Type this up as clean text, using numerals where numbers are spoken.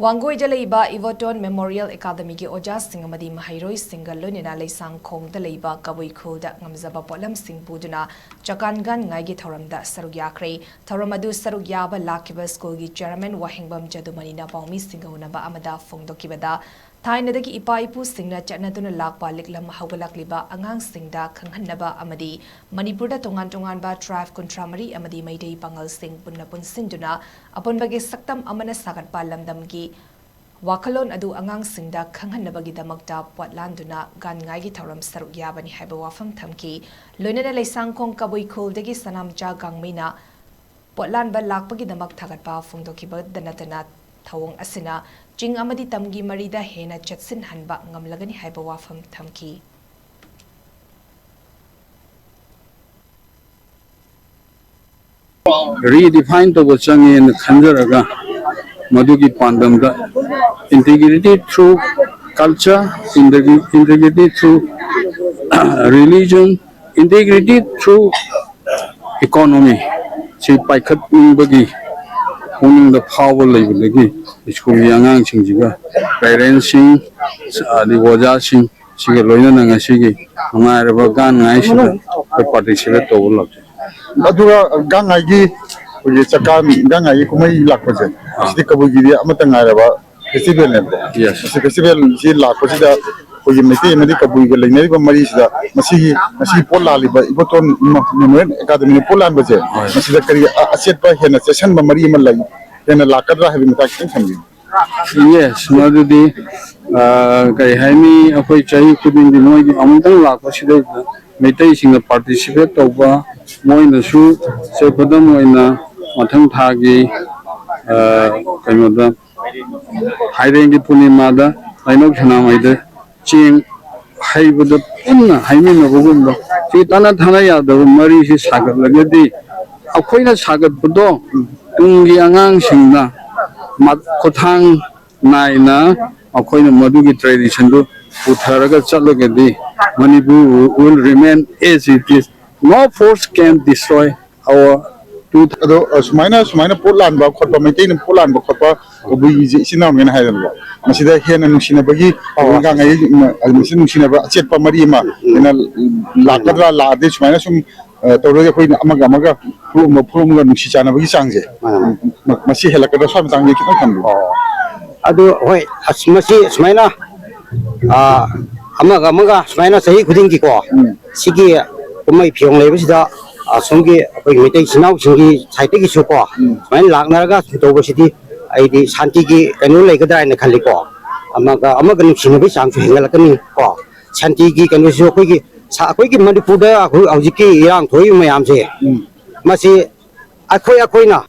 Wangoi Da Leiba Ibototon Memorial Academy ki Oja Shing Amadi Maheiroi Shingga Loinana LEISHANGKHONG Da Leiba KABUI da NGAMJABA POTLAM PUDUNA CHAKAAN GAAN NGAI ki THOURAM da SARUK YAKHRE THOURAM adu SARUK yaba lakiba school ki chairman Wahingbam Jadumani na paumi Shingga unaba amada phongdokibada Thainadagi ipa ipu singna chatnaduna lakpa liklam haugalakliba angang singda khanghanaba amadi manipur da tongan ba tribe kontramari amadi maidei pangal sing punna punsinduna aponbage saktam amana sagatpa lamdamgi wakalon adu angang singda khanghanabagi damakta potlanduna gan ngai gi thoram saruk yabani haiba wafam thamki loinana LEISHANGKHONG KABUI KHUL dagi sanamcha gangmeina potlan ba lakpagi damak thagatpa phongdokiba danatana thawong asina Shing Amadi tamgi marida hena chatsin hanba ngamlagani haiba wafam thamki redefine to changi in khanjaraga madugi pandamda integrity through culture, integrity through religion, integrity through economy. Si paikhat bagi owning the power level lagi school yangang singjiga parents sing the Oja Shing Amadi Loinana ngasi mangaraba GAAN ngai sila participate to log adura GAAN ngai gi uji CHAKAAN GAAN ngai kumai lakpaje sidi KABUI gi amata ngaraba festival ne yes festival ji lakpaje da uji meti medi KABUI ga leinari ba mari sida masi pola liba Ibototon Memorial Academy pola baje masi da kari aset ba hena session ba mari mal lagi hena lakadra habi mata kin sambi yes madudi kai haimi akoi chai kudin di moi di amutang lakpa sida metai singa participate toba moi na su se padam moi na mathang thagi kaimoda haireng di punima da ainok thana mai da ching haibada punna haimi na bugum si tana thana ya da mari si sagat lagedi akoina sagat budo tungi angang singna mat kothang naina akoina madugi tradition do utharaga chalogedi manipur will remain as it is. No force can destroy our tooth. Sumaina Poland ba khotba maintain Poland ba khotba KABUI ji sinam ngena haidan ba masida hena nusina bagi GAAN ngai almisin nusina ba achet pa mari ma ena lakadra la de sumaina sum tawre khoi amaga phum ga nusi chana bagi changje masi helakada swam changje kitan thambu adu hoi masi sumaina amaga sumaina sahi khuding ki ko sigi kumai phiong leibasida asongi akoi metai sinau singi saite ki suko sumaina laknaraga tobasidi aidi shanti ki kanu leikadra ina khali ko amaga nuksina bi changchu hengalakani ko shanti ki kanu su akoi ki manipur da hujiki yang thoi mayam se masi akoi na